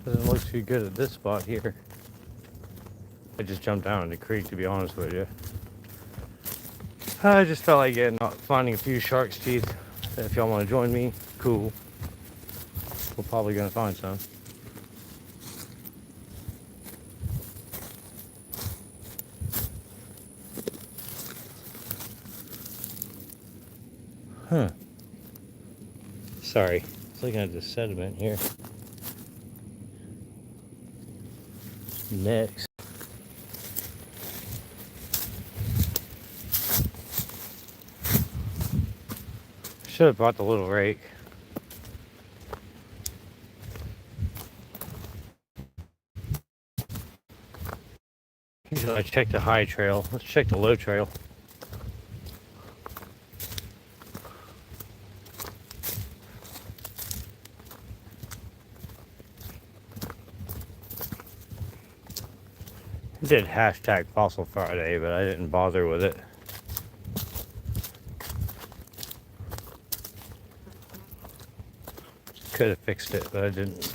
Doesn't look too good at this spot here. I just jumped down in the creek, to be honest with you. I just felt like finding a few shark's teeth. If y'all want to join me, cool. We're probably gonna find some. Huh. Sorry, I was looking at the sediment here. Next. Should have brought the little rake. Usually I check the high trail. Let's check the low trail. I did hashtag Fossil Friday, but I didn't bother with it. Could have fixed it, but I didn't.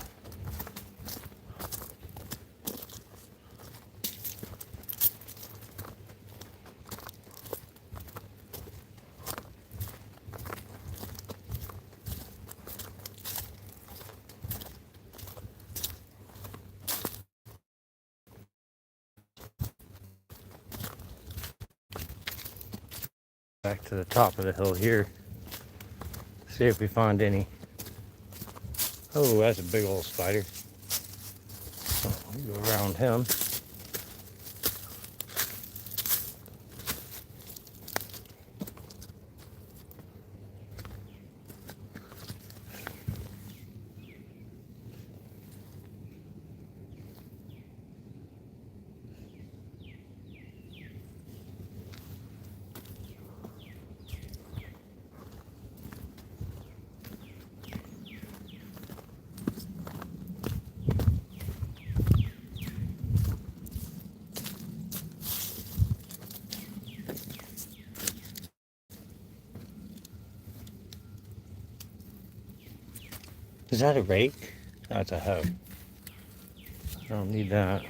Back to the top of the hill here. See if we find any. Oh, that's a big old spider. Oh, we'll go around him. Is that a rake? That's a hoe. I don't need that.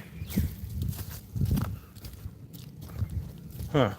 Huh.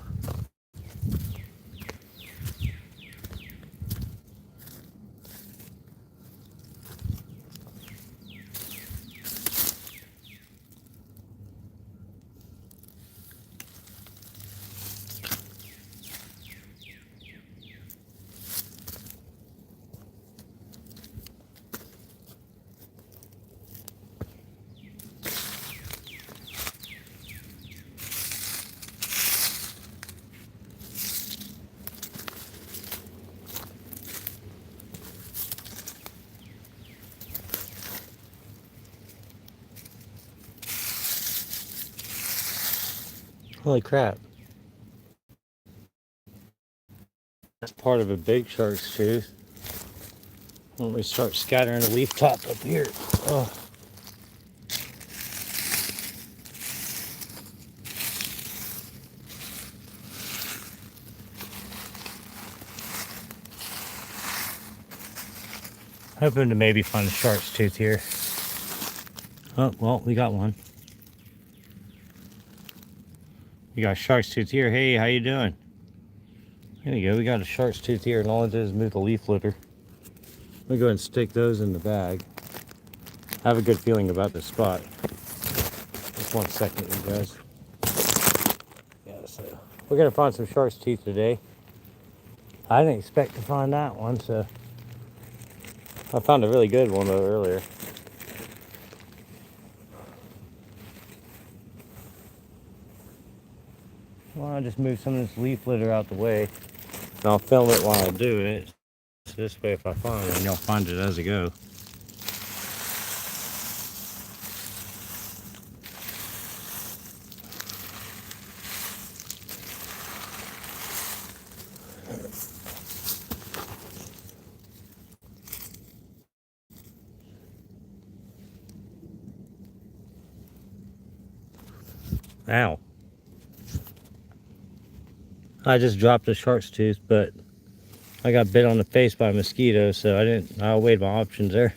Holy crap. That's part of a big shark's tooth. When we start scattering the leaf top up here. Oh. Hoping to maybe find a shark's tooth here. Oh, well, we got one. We got a shark's tooth here. Hey, how you doing? There you go. We got a shark's tooth here, and all it did is move the leaf litter. Let me go ahead and stick those in the bag. I have a good feeling about this spot. Just 1 second, you guys. Yeah, so we're gonna find some shark's teeth today. I didn't expect to find that one, so I found a really good one though earlier. Well, I'll just move some of this leaf litter out the way, and I'll film it while I do it. So this way, if I find it, you'll find it as I go. Ow. I just dropped a shark's tooth, but I got bit on the face by a mosquito, so I weighed my options there.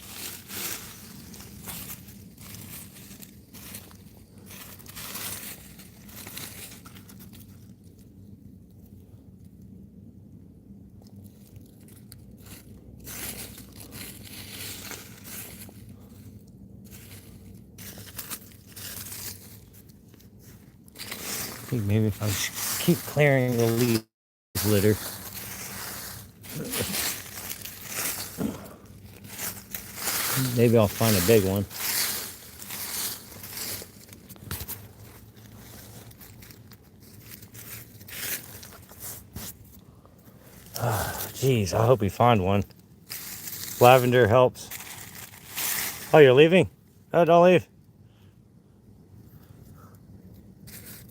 Maybe if I keep clearing the leaf litter. Maybe I'll find a big one. Jeez, I hope we find one. Lavender helps. Oh, you're leaving? Oh, don't leave.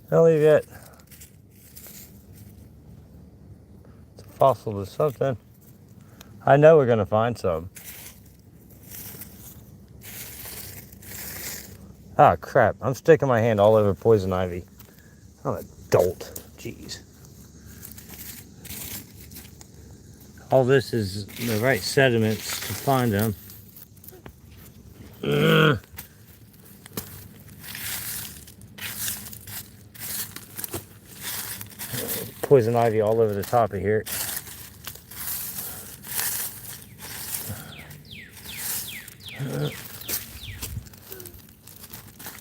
Don't leave yet. It's a fossil to something. I know we're gonna find some. Ah, crap. I'm sticking my hand all over poison ivy. I'm an adult. Jeez. All this is the right sediments to find them. Poison ivy all over the top of here.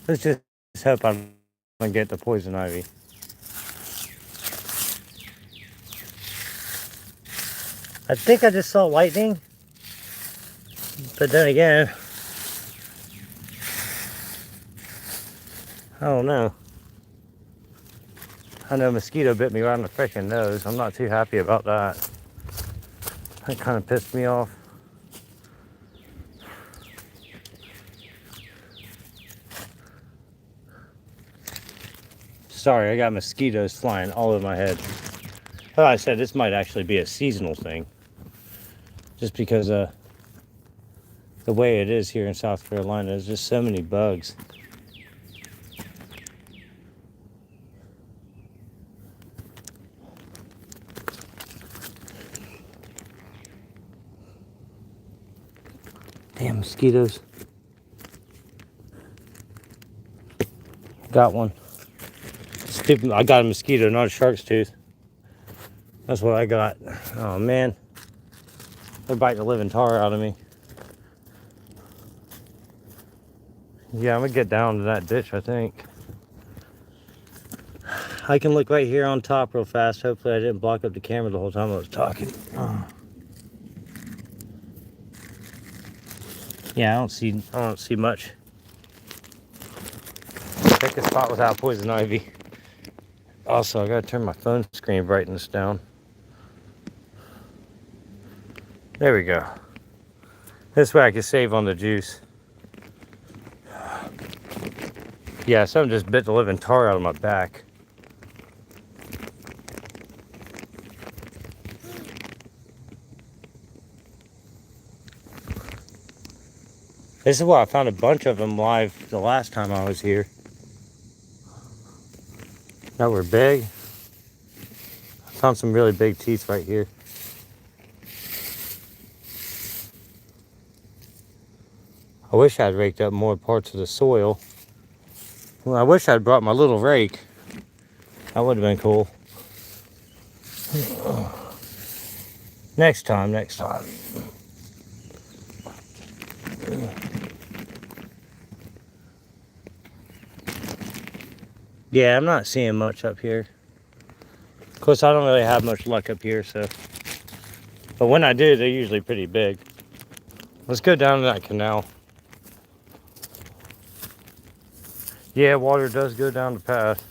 Let's just hope I'm gonna get the poison ivy. I think I just saw lightning, but then again, I don't know. I know a mosquito bit me right on the freaking nose. I'm not too happy about that. That kind of pissed me off. Sorry, I got mosquitoes flying all over my head. Like I said, this might actually be a seasonal thing. Just because the way it is here in South Carolina, there's just so many bugs. Damn mosquitoes. Got one. Stupid, I got a mosquito, not a shark's tooth. That's what I got. Oh man. They're biting the living tar out of me. Yeah, I'm gonna get down to that ditch, I think. I can look right here on top real fast. Hopefully I didn't block up the camera the whole time I was talking. Oh. Yeah, I don't see much. Pick a spot without poison ivy. Also, I gotta turn my phone screen brightness down. There we go. This way I can save on the juice. Yeah, something just bit the living tar out of my back. This is why I found a bunch of them live the last time I was here. That were big. I found some really big teeth right here. I wish I'd raked up more parts of the soil. Well, I wish I'd brought my little rake. That would have been cool. Next time. Yeah, I'm not seeing much up here. Of course, I don't really have much luck up here, so. But when I do, they're usually pretty big. Let's go down to that canal. Yeah, water does go down the path.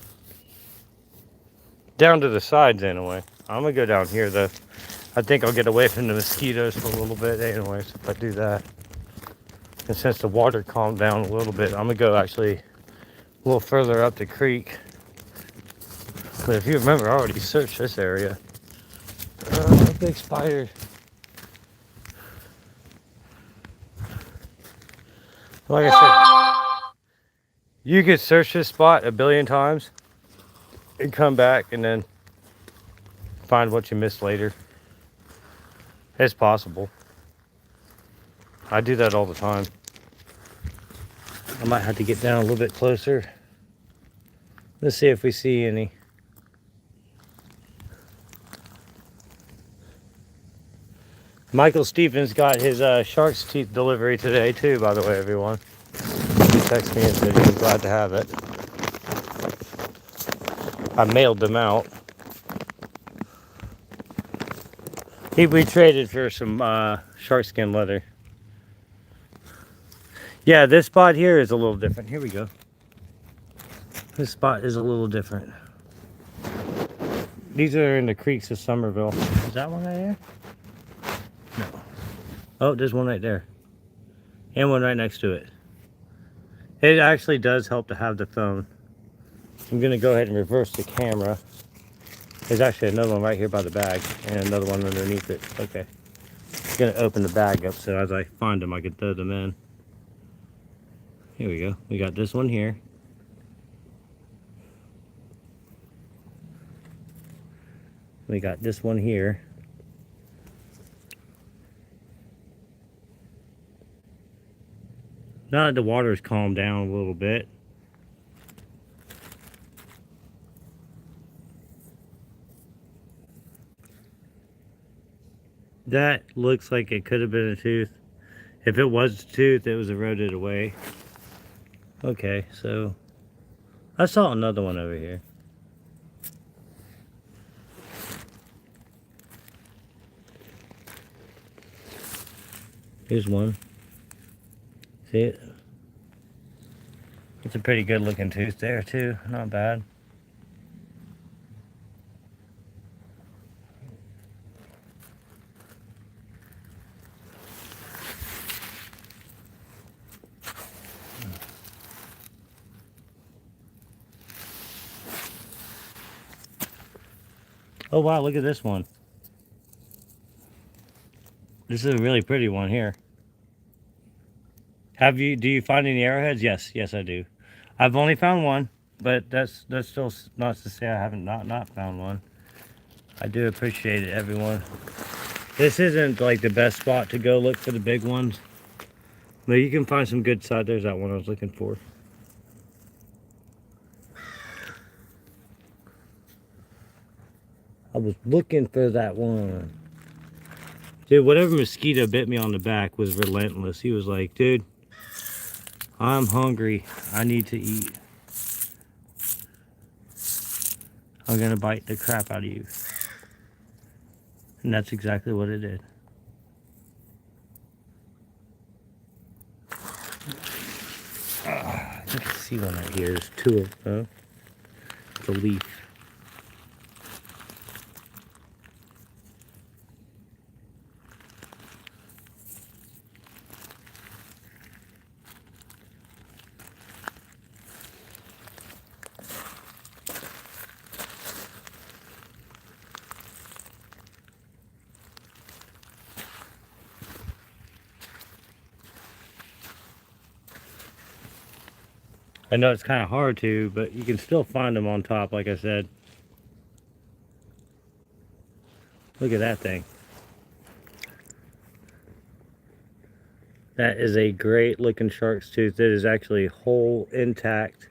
Down to the sides, anyway. I'm gonna go down here, though. I think I'll get away from the mosquitoes for a little bit, anyways, if I do that. And since the water calmed down a little bit, I'm gonna go actually a little further up the creek. But if you remember, I already searched this area. Big spider. Like I said, you could search this spot a billion times and come back and then find what you missed later. It's possible. I do that all the time. I might have to get down a little bit closer. Let's see if we see any. Michael Stevens got his shark's teeth delivery today too, by the way, everyone. He texted me and said he was glad to have it. I mailed them out. We traded for some shark skin leather. Yeah, this spot here is a little different. Here we go. This spot is a little different. These are in the creeks of Somerville. Is that one right there? No. Oh, there's one right there. And one right next to it. It actually does help to have the phone. I'm going to go ahead and reverse the camera. There's actually another one right here by the bag. And another one underneath it. Okay. I'm going to open the bag up so as I find them I can throw them in. Here we go. We got this one here. We got this one here. Now that the water's calmed down a little bit. That looks like it could have been a tooth. If it was a tooth, it was eroded away. Okay, so I saw another one over here. Here's one. See it? It's a pretty good looking tooth there too, not bad. Oh wow, look at this one. This is a really pretty one here. Do you find any arrowheads? Yes, I do. I've only found one, but that's still not to say I haven't not found one. I do appreciate it, everyone. This isn't like the best spot to go look for the big ones, but you can find some good size. There's that one I was looking for. I was looking for that one. Dude, whatever mosquito bit me on the back was relentless. He was like, dude, I'm hungry. I need to eat. I'm gonna bite the crap out of you. And that's exactly what it did. I can see one right here. There's two of them. It's a leaf. I know it's kind of hard to, but you can still find them on top, like I said. Look at that thing. That is a great looking shark's tooth. It is actually whole, intact,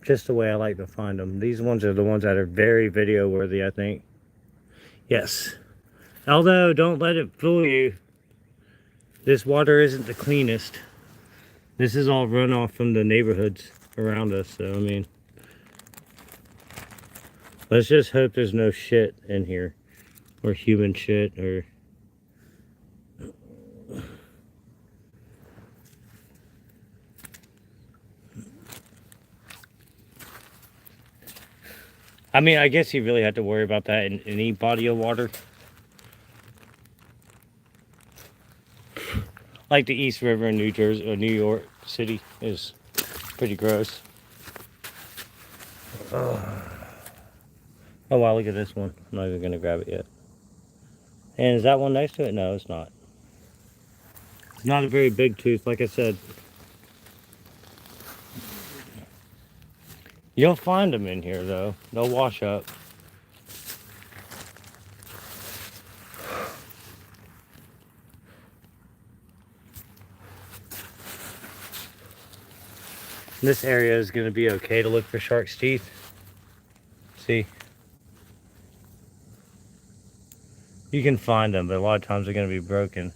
just the way I like to find them. These ones are the ones that are very video worthy, I think. Yes. Although, don't let it fool you. This water isn't the cleanest. This is all runoff from the neighborhoods around us, so I mean, let's just hope there's no shit in here, or human shit, or I mean, I guess you really have to worry about that in any body of water. Like the East River in New Jersey or New York City is pretty gross. Oh wow, look at this one. I'm not even gonna grab it yet. And is that one next to it? No, it's not. It's not a very big tooth, like I said. You'll find them in here though. They'll wash up. This area is going to be okay to look for shark's teeth. See? You can find them, but a lot of times they're going to be broken.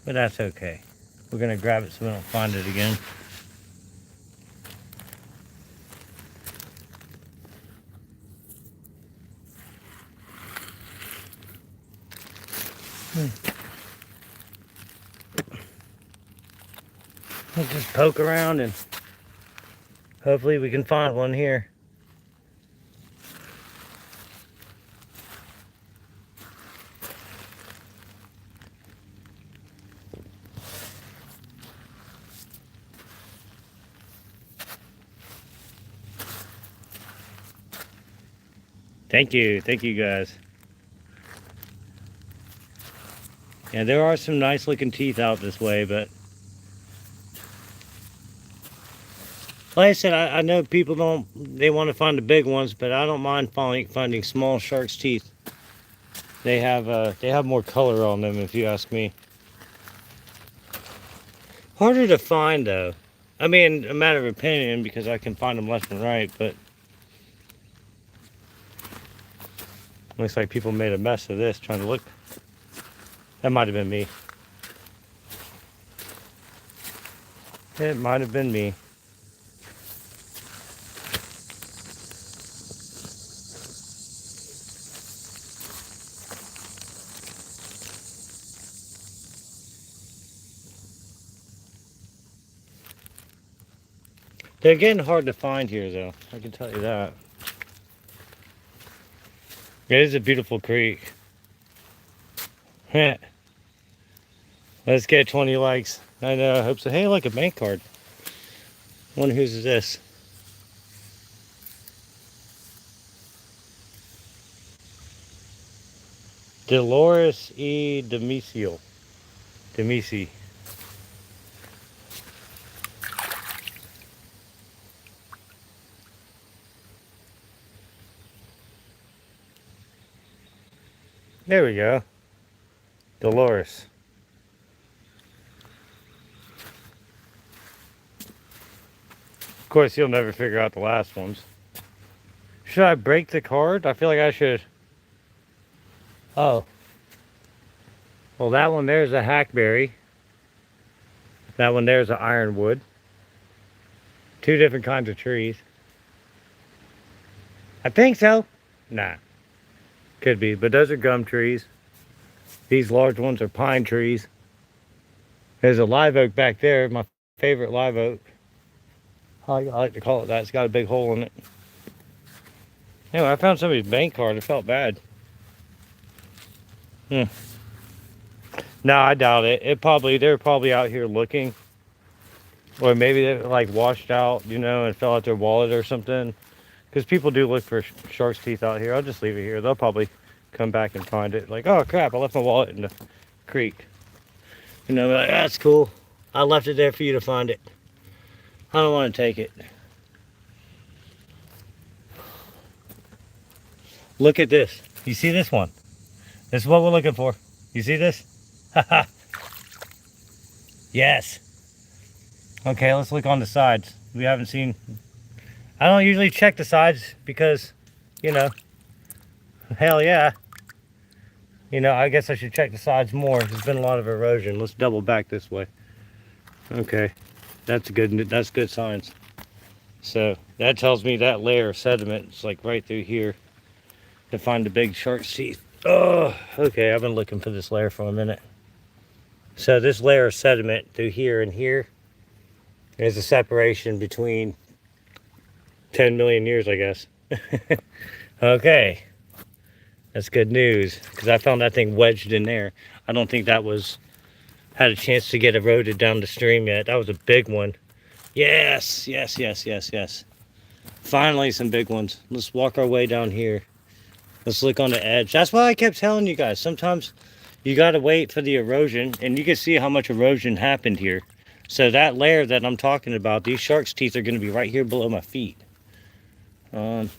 But that's okay. We're going to grab it so we don't find it again. We'll just poke around and hopefully we can find one here. Thank you guys. Yeah, there are some nice looking teeth out this way, but like I said, I know people they want to find the big ones, but I don't mind finding small shark's teeth. They have more color on them, if you ask me. Harder to find though. I mean, a matter of opinion, because I can find them left and right, but looks like people made a mess of this trying to look. That might have been me. It might have been me. They're getting hard to find here, though. I can tell you that. It is a beautiful creek. Let's get 20 likes. I know, I hope so. Hey, look, a bank card. Wonder whose this. Dolores E. Demisi. There we go. Dolores. Of course, you'll never figure out the last ones. Should I break the card? I feel like I should. Oh. Well, that one there's a hackberry. That one there's an ironwood. Two different kinds of trees. I think so. Nah. Could be, but those are gum trees. These large ones are pine trees. There's a live oak back there, my favorite live oak. I like to call it that. It's got a big hole in it. Anyway, I found somebody's bank card. I felt bad. No, I doubt it. They're probably out here looking. Or maybe they like washed out, you know, and fell out their wallet or something. Because people do look for shark's teeth out here. I'll just leave it here. They'll probably come back and find it. Like, oh crap, I left my wallet in the creek. You know, like, that's cool. I left it there for you to find it. I don't want to take it. Look at this. You see this one? This is what we're looking for. You see this? Haha. Yes. Okay, let's look on the sides. We haven't seen... I don't usually check the sides because, you know, hell yeah. You know, I guess I should check the sides more. There's been a lot of erosion. Let's double back this way. Okay, that's good signs. So that tells me that layer of sediment is like right through here to find the big shark's teeth. Oh, okay, I've been looking for this layer for a minute. So this layer of sediment through here and here is a separation between 10 million years, I guess. Okay, that's good news because I found that thing wedged in there. I don't think that had a chance to get eroded down the stream yet. That was a big one. Yes. Finally some big ones. Let's walk our way down here. Let's look on the edge. That's why I kept telling you guys, sometimes you gotta wait for the erosion, and you can see how much erosion happened here. So that layer that I'm talking about, these shark's teeth are gonna be right here below my feet. They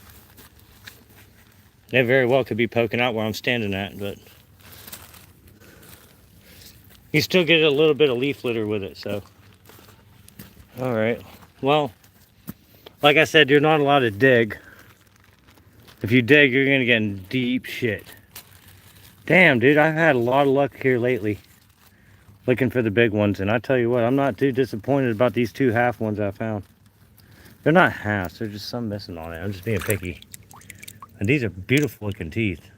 very well could be poking out where I'm standing at, but you still get a little bit of leaf litter with it, so. All right, well, like I said, you're not allowed to dig. If you dig, you're gonna get in deep shit. Damn, dude, I've had a lot of luck here lately looking for the big ones, and I tell you what, I'm not too disappointed about these two half ones I found. They're not halves, there's just some missing on it. I'm just being picky. And these are beautiful looking teeth.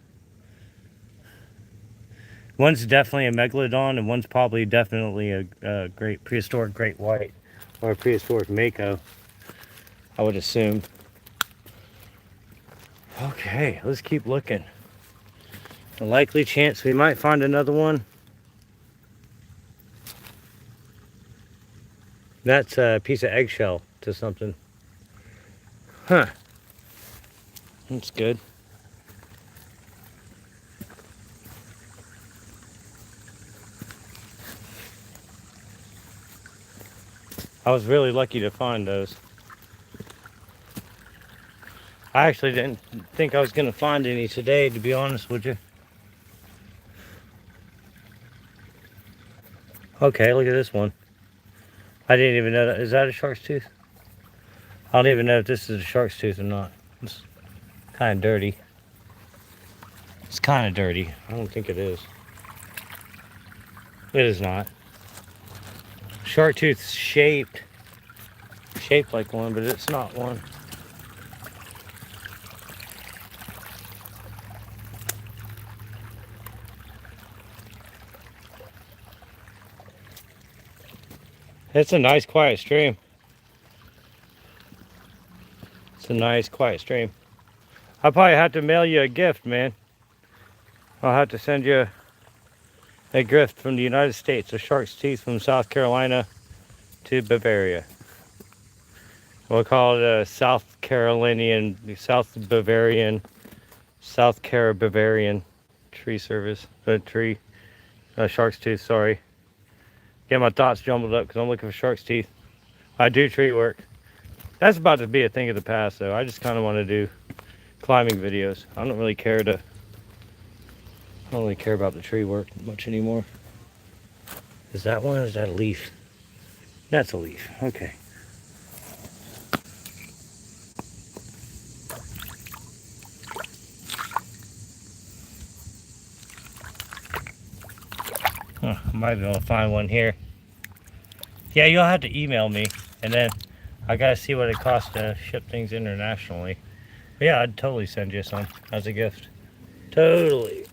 One's definitely a megalodon, and one's probably definitely a great prehistoric great white, or a prehistoric mako, I would assume. Okay, let's keep looking. A likely chance we might find another one. That's a piece of eggshell to something. Huh. That's good. I was really lucky to find those. I actually didn't think I was going to find any today, to be honest with you. Okay, look at this one. I didn't even know that. Is that a shark's tooth? I don't even know if this is a shark's tooth or not. It's kind of dirty. It's kind of dirty. I don't think it is. It is not. Shark tooth's shaped like one, but it's not one. It's a nice quiet stream. It's a nice quiet stream. I'll probably have to mail you a gift, man. I'll have to send you a gift from the United States, a shark's teeth from South Carolina to Bavaria. We'll call it a South Bavarian tree service, shark's tooth, sorry. Get my thoughts jumbled up because I'm looking for shark's teeth. I do tree work. That's about to be a thing of the past, though. I just kind of want to do climbing videos. I don't really care about the tree work much anymore. Is that one or is that a leaf? That's a leaf. Okay. Huh, I might be able to find one here. Yeah, you'll have to email me, and then I gotta see what it costs to ship things internationally. But yeah, I'd totally send you some as a gift. Totally.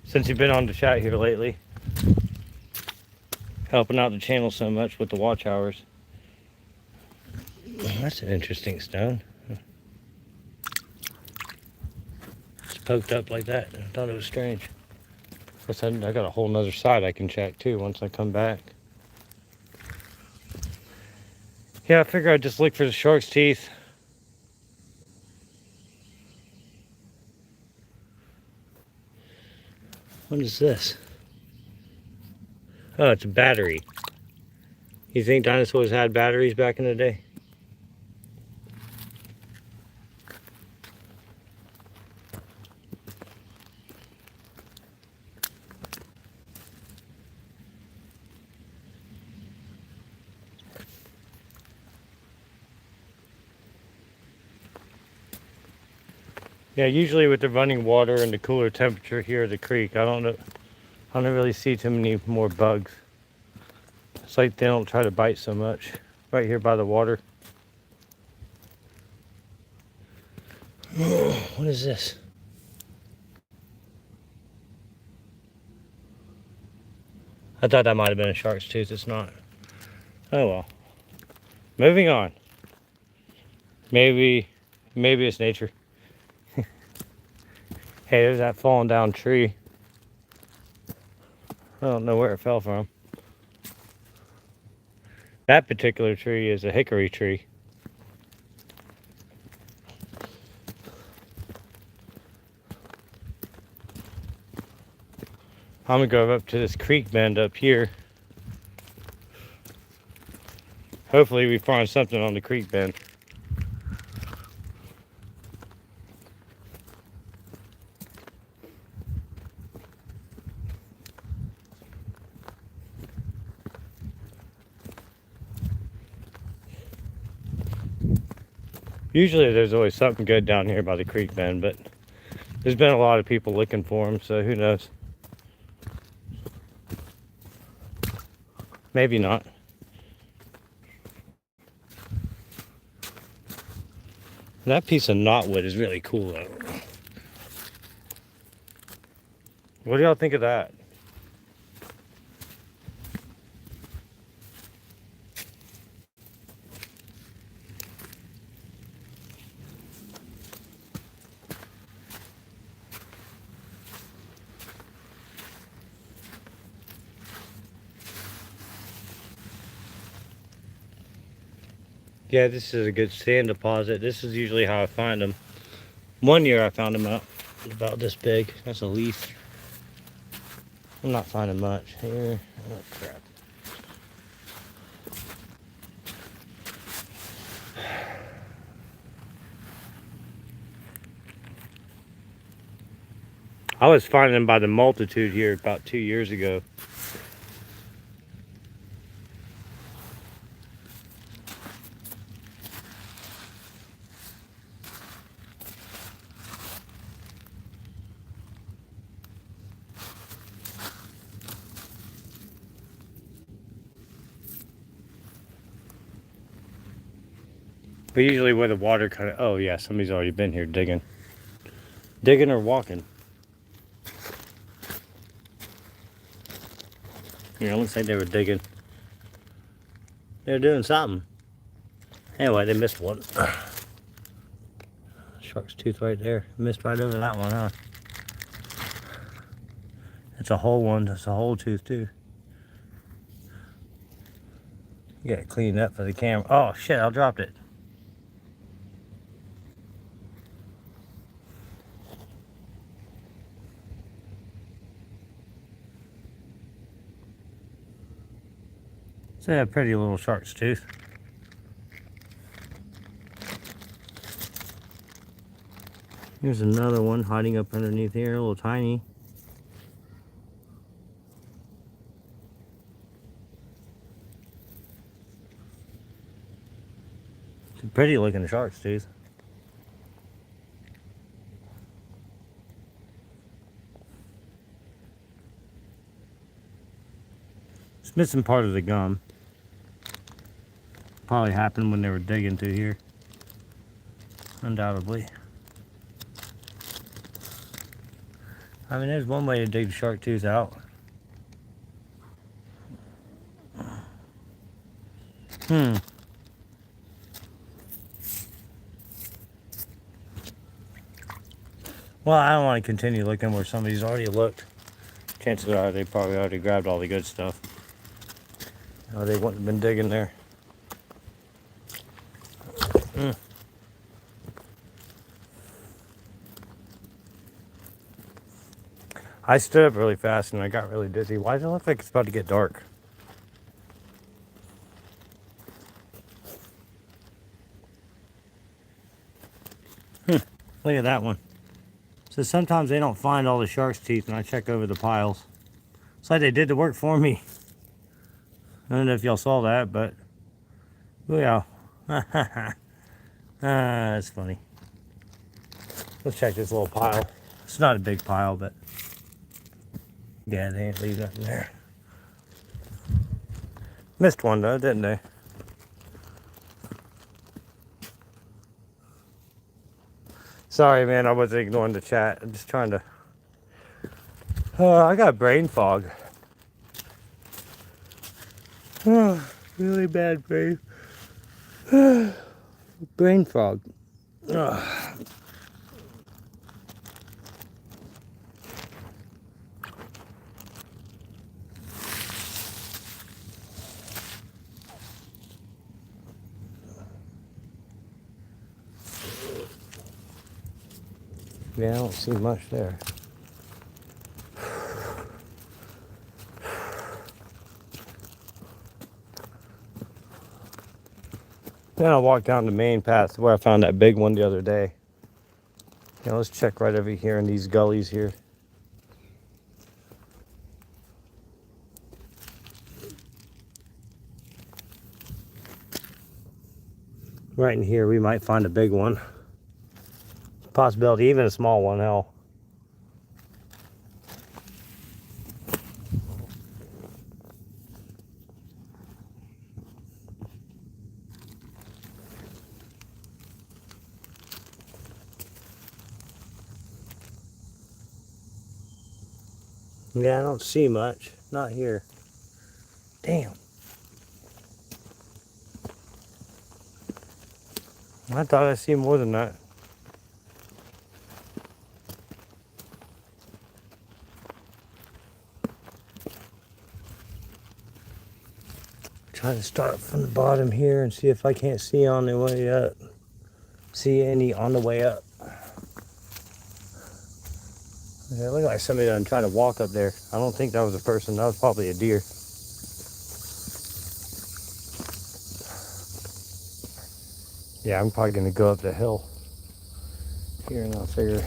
Since you've been on the chat here lately, helping out the channel so much with the watch hours. That's an interesting stone. It's poked up like that. I thought it was strange. Plus, I got a whole nother side I can check too once I come back. Yeah, I figure I'd just look for the shark's teeth. What is this? Oh, it's a battery. You think dinosaurs had batteries back in the day? Yeah, usually with the running water and the cooler temperature here at the creek, I don't really see too many more bugs. It's like they don't try to bite so much right here by the water. Oh, what is this? I thought that might have been a shark's tooth. It's not. Oh well. Moving on. Maybe it's nature. Hey, there's that falling down tree. I don't know where it fell from. That particular tree is a hickory tree. I'm gonna go up to this creek bend up here. Hopefully we find something on the creek bend. Usually there's always something good down here by the creek bend, but there's been a lot of people looking for them, so who knows. Maybe not. That piece of knotwood is really cool though. What do y'all think of that? Yeah, this is a good sand deposit. This is usually how I find them. One year I found them out about this big. That's a leaf. I'm not finding much here. Oh crap. I was finding them by the multitude here about 2 years ago. But usually where the water kind of, oh yeah, somebody's already been here digging. Digging or walking. Yeah, it looks like they were digging. They were doing something. Anyway, they missed one. Shark's tooth right there. Missed right over that one, huh? It's a whole one. It's a whole tooth too. You gotta clean it up for the camera. Oh shit, I dropped it. It's a pretty little shark's tooth. Here's another one hiding up underneath here, a little tiny. It's a pretty looking shark's tooth. It's missing part of the gum. Probably happened when they were digging through here. Undoubtedly. I mean, there's one way to dig the shark tooth out. Well, I don't want to continue looking where somebody's already looked. Chances are they probably already grabbed all the good stuff. Oh, they wouldn't have been digging there. I stood up really fast and I got really dizzy. Why does it look like it's about to get dark? Look at that one. So sometimes they don't find all the shark's teeth when I check over the piles. It's like they did the work for me. I don't know if y'all saw that, but oh yeah. That's funny. Let's check this little pile. It's not a big pile, but yeah, they ain't leave nothing there. Missed one though, didn't they? Sorry, man, I wasn't ignoring the chat. I'm just trying to. I got brain fog. Really bad brain. Brain fog. Yeah, I don't see much there. Then I walked down the main path where I found that big one the other day. Yeah, let's check right over here in these gullies here. Right in here, we might find a big one. Possibility, even a small one, hell. Yeah, I don't see much. Not here. Damn. I thought I see more than that. Try to start from the bottom here and see if I can't see on the way up. See any on the way up. Yeah, it looked like somebody done tried to walk up there. I don't think that was a person. That was probably a deer. Yeah, I'm probably gonna go up the hill here and I'll figure.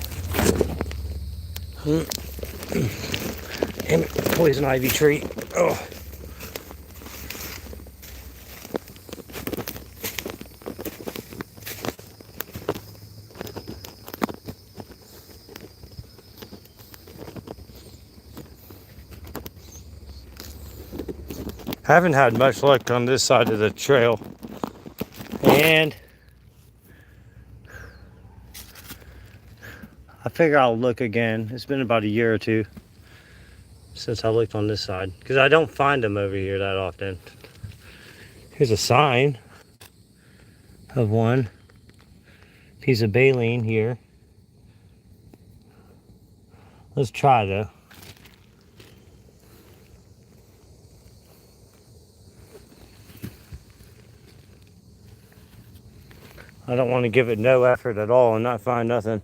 Damn it, poison ivy tree. Oh. Haven't had much luck on this side of the trail. And I figure I'll look again. It's been about a year or two since I looked on this side, because I don't find them over here that often. Here's a sign of one piece of baleen here. Let's try though. I don't want to give it no effort at all and not find nothing.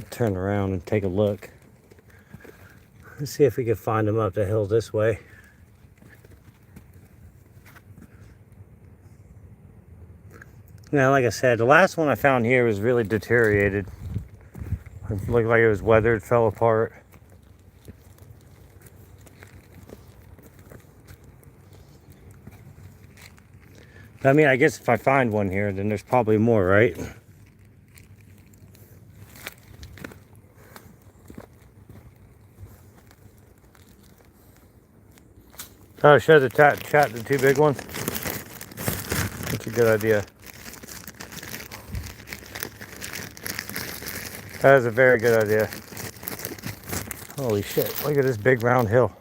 Turn around and take a look. Let's see if we can find them up the hill this way. Now, like I said, the last one I found here was really deteriorated. It looked like it was weathered, fell apart. I mean, I guess if I find one here, then there's probably more, right? Oh, show the chat the two big ones. That's a good idea. That is a very good idea. Holy shit, look at this big round hill.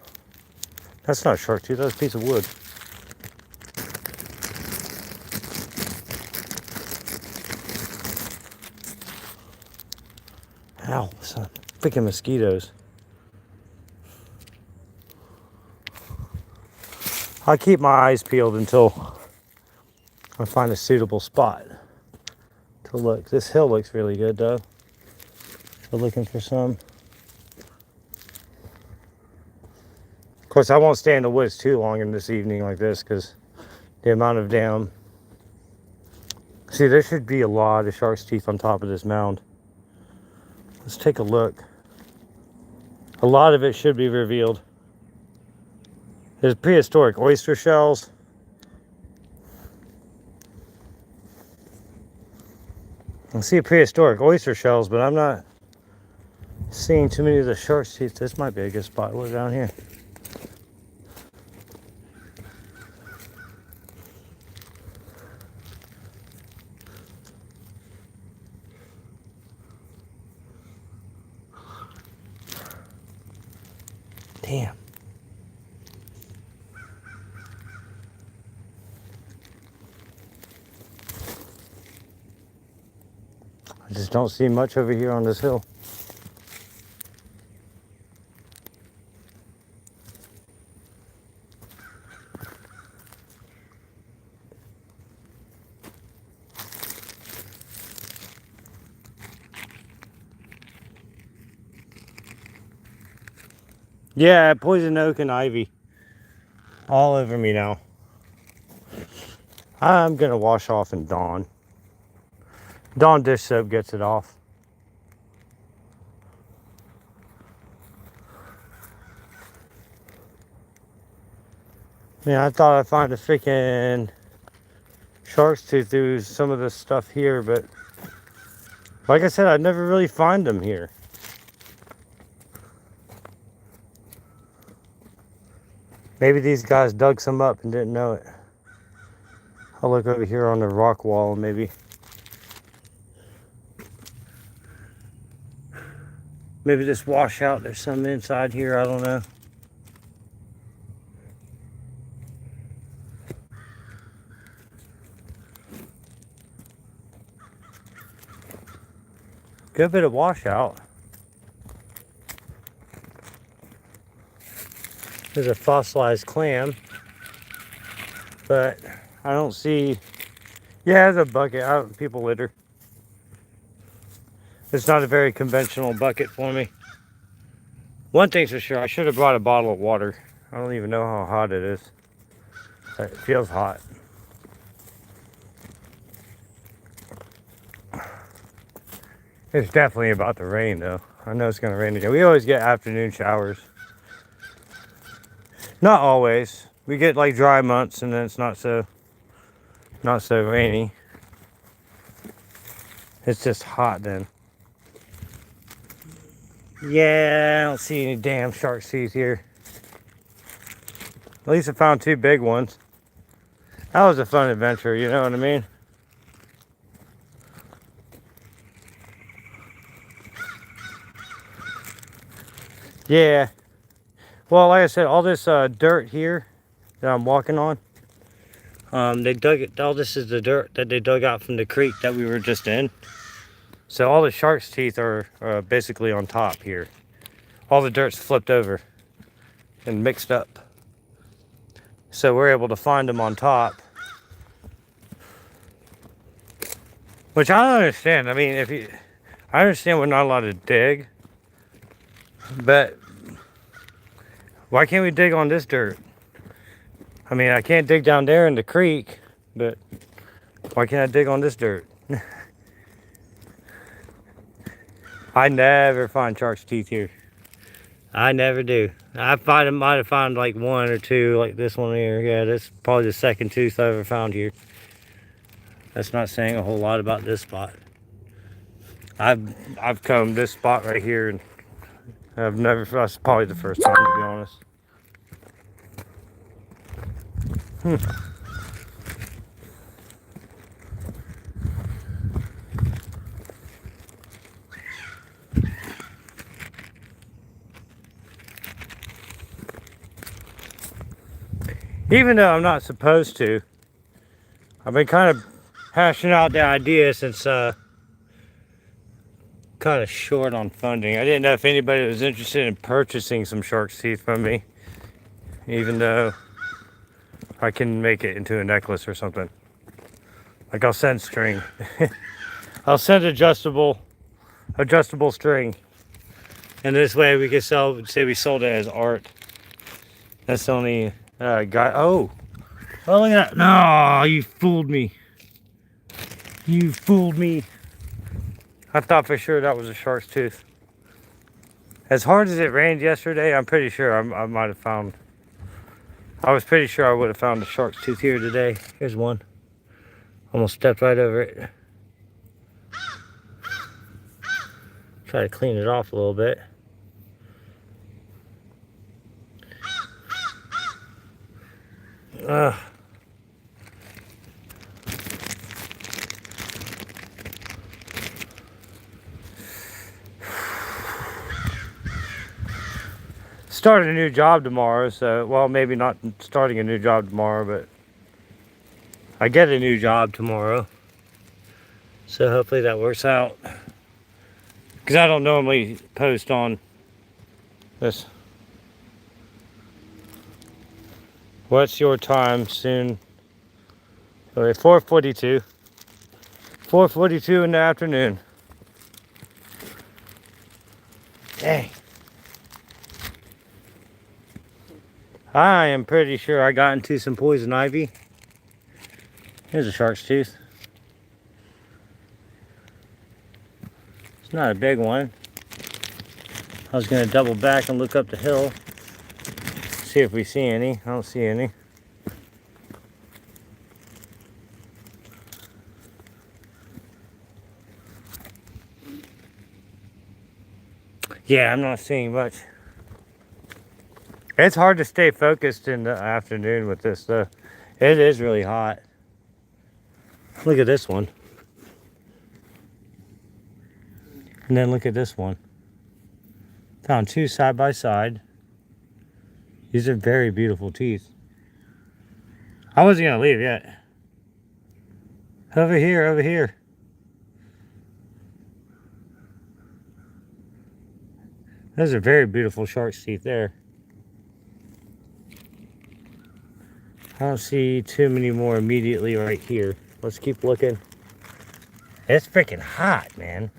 That's not a shark tooth, that's a piece of wood. Ow, son. Freaking mosquitoes. I'll keep my eyes peeled until I find a suitable spot to look. This hill looks really good though. We're looking for some. Of course, I won't stay in the woods too long in this evening like this because the amount of damn... See, there should be a lot of shark's teeth on top of this mound. Let's take a look. A lot of it should be revealed. There's prehistoric oyster shells. I see prehistoric oyster shells, but I'm not seeing too many of the shark's teeth. This might be a good spot. Look down here. Damn. I just don't see much over here on this hill. Yeah, poison oak and ivy. All over me now. I'm gonna wash off in Dawn. Dawn dish soap gets it off. Yeah, I thought I'd find a freaking shark's tooth through some of this stuff here, but like I said, I'd never really find them here. Maybe these guys dug some up and didn't know it. I'll look over here on the rock wall, maybe. Maybe this washout, there's some inside here, I don't know. Good bit of washout. There's a fossilized clam, but I don't see. Yeah, there's a bucket. People litter. It's not a very conventional bucket for me. One thing's for sure, I should have brought a bottle of water. I don't even know how hot it is. It feels hot. It's definitely about to rain though. I know it's gonna rain again. We always get afternoon showers. Not always. We get like dry months and then it's not so rainy. It's just hot then. Yeah, I don't see any damn shark's teeth here. At least I found 2 big ones. That was a fun adventure, you know what I mean? Yeah. Well, like I said, all this dirt here that I'm walking on, they dug it. All this is the dirt that they dug out from the creek that we were just in. So all the shark's teeth are basically on top here. All the dirt's flipped over and mixed up. So we're able to find them on top. Which I don't understand. I mean, I understand we're not allowed to dig, but why can't we dig on this dirt? I mean, I can't dig down there in the creek, but why can't I dig on this dirt? I never find shark's teeth here. I never do. I might have found like 1 or 2, like this one here. Yeah, that's probably the second tooth I ever found here. That's not saying a whole lot about this spot. I've combed this spot right here, and that's probably the first time, to be honest. Even though I'm not supposed to, I've been kind of hashing out the idea since kind of short on funding. I didn't know if anybody was interested in purchasing some shark's teeth from me, even though I can make it into a necklace or something. Like I'll send string. I'll send adjustable string. And this way we can say we sold it as art. That's the only guy. Oh, look at that. No, you fooled me. You fooled me. I thought for sure that was a shark's tooth. As hard as it rained yesterday, I'm pretty sure I might have found. I was pretty sure I would have found a shark's tooth here today. Here's one. Almost stepped right over it. Try to clean it off a little bit. Starting a new job tomorrow, so, well, maybe not starting a new job tomorrow, but I get a new job tomorrow. So hopefully that works out. Because I don't normally post on this. What's your time soon? Okay, 4:42. 4:42 in the afternoon. Dang. I am pretty sure I got into some poison ivy. Here's a shark's tooth. It's not a big one. I was going to double back and look up the hill. See if we see any. I don't see any. Yeah, I'm not seeing much. It's hard to stay focused in the afternoon with this though. It is really hot. Look at this one. And then look at this one. Found two side by side. These are very beautiful teeth. I wasn't gonna leave yet. Over here, over here. Those are very beautiful shark's teeth there. I don't see too many more immediately right here. Let's keep looking. It's freaking hot, man.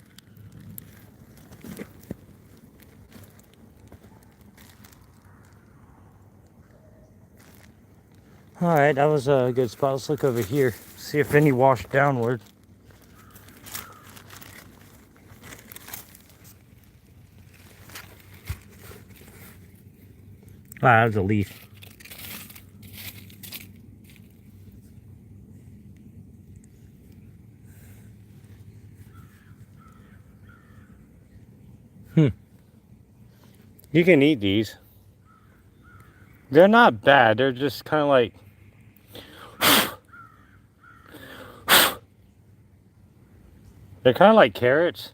Alright, that was a good spot. Let's look over here. See if any washed downward. Wow, that was a leaf. You can eat these. They're not bad. They're just kind of like... They're kind of like carrots.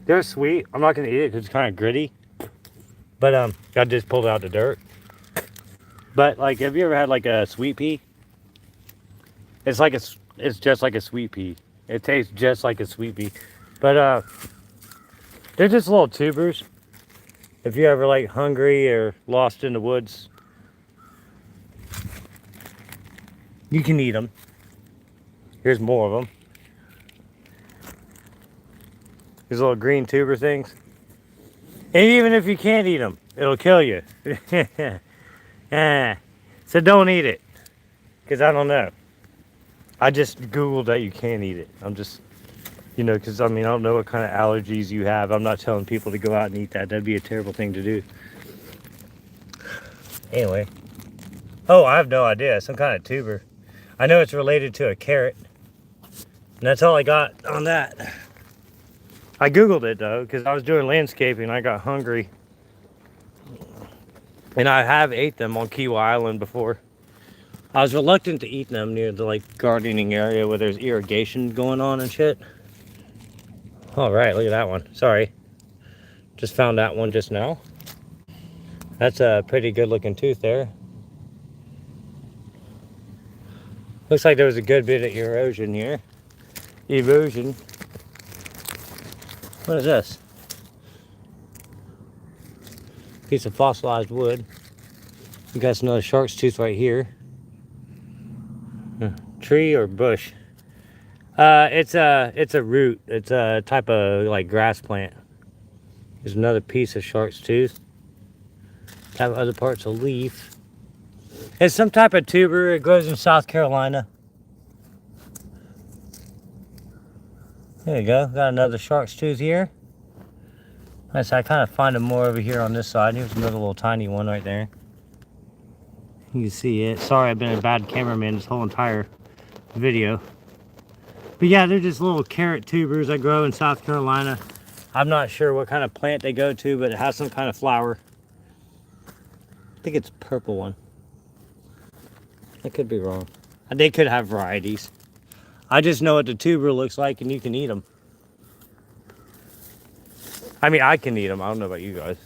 They're sweet. I'm not going to eat it because it's kind of gritty. But I just pulled out the dirt. But like, have you ever had like a sweet pea? It's just like a sweet pea. It tastes just like a sweet pea. But they're just little tubers. If you're ever like hungry or lost in the woods, you can eat them. Here's more of them. These little green tuber things. And even if you can't eat them, it'll kill you. So don't eat it. Because I don't know. I just Googled that you can't eat it. I'm just, you know, because I mean, I don't know what kind of allergies you have. I'm not telling people to go out and eat that. That'd be a terrible thing to do. Anyway. Oh, I have no idea. Some kind of tuber. I know it's related to a carrot. And that's all I got on that. I Googled it though, because I was doing landscaping and I got hungry. And I have ate them on Kiwa Island before. I was reluctant to eat them near the like gardening area where there's irrigation going on and shit. All right, look at that one. Sorry. Just found that one just now. That's a pretty good looking tooth there. Looks like there was a good bit of erosion here. Erosion. What is this? Piece of fossilized wood. We got another shark's tooth right here. Tree or bush? It's a root. It's a type of like grass plant. There's another piece of shark's tooth. Have other parts of leaf. It's some type of tuber. It grows in South Carolina. There you go. Got another shark's tooth here. Nice. I kind of find them more over here on this side. Here's another little tiny one right there. You can see it. Sorry, I've been a bad cameraman this whole entire video. But yeah, they're just little carrot tubers that grow in South Carolina. I'm not sure what kind of plant they go to, but it has some kind of flower. I think it's a purple one. I could be wrong. They could have varieties. I just know what the tuber looks like and you can eat them. I mean, I can eat them. I don't know about you guys.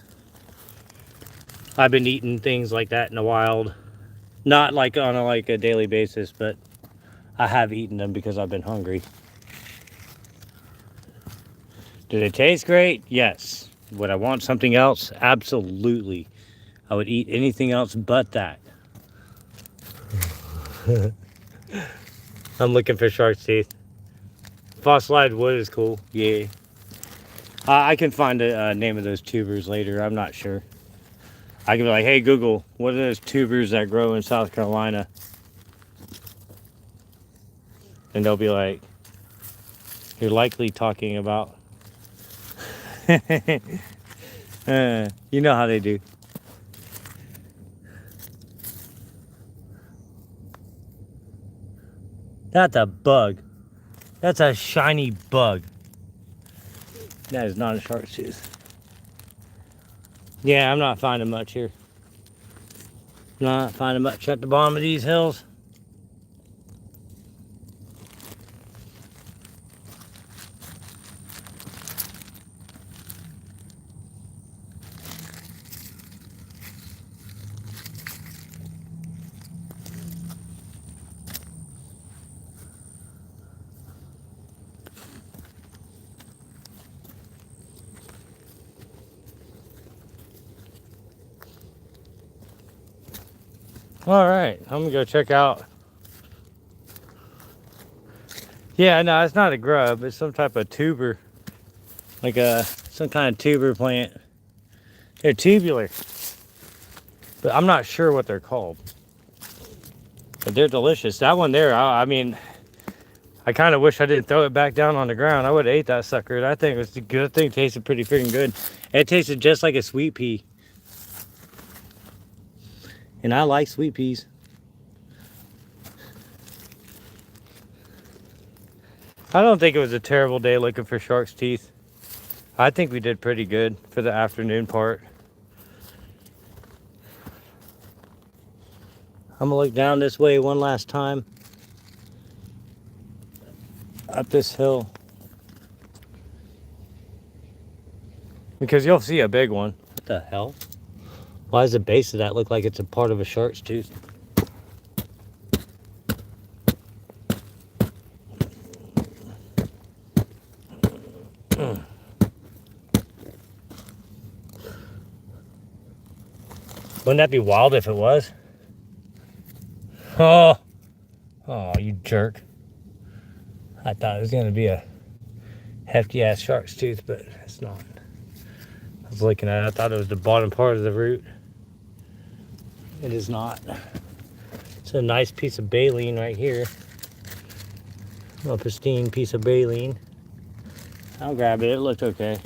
I've been eating things like that in the wild. Not like on a daily basis, but I have eaten them because I've been hungry. Did it taste great? Yes. Would I want something else? Absolutely. I would eat anything else but that. I'm looking for shark's teeth. Fossilized wood is cool. Yeah. I can find the name of those tubers later. I'm not sure. I can be like, hey, Google, what are those tubers that grow in South Carolina? And they'll be like, you're likely talking about... you know how they do. That's a bug. That's a shiny bug. That is not a shark's tooth. Yeah, I'm not finding much here. Not finding much at the bottom of these hills. All right, I'm gonna go check out. Yeah, no, it's not a grub. It's some type of tuber, like some kind of tuber plant. They're tubular, but I'm not sure what they're called. But they're delicious. That one there, I mean, I kind of wish I didn't throw it back down on the ground. I would have ate that sucker. That thing was good. That thing tasted pretty freaking good. It tasted just like a sweet pea. And I like sweet peas. I don't think it was a terrible day looking for shark's teeth. I think we did pretty good for the afternoon part. I'm gonna look down this way one last time. Up this hill. Because you'll see a big one. What the hell? Why does the base of that look like it's a part of a shark's tooth? Wouldn't that be wild if it was? Oh, you jerk. I thought it was going to be a hefty ass shark's tooth, but it's not. I was looking at it, I thought it was the bottom part of the root. It is not. It's a nice piece of baleen right here. A pristine piece of baleen. I'll grab it, it looked okay.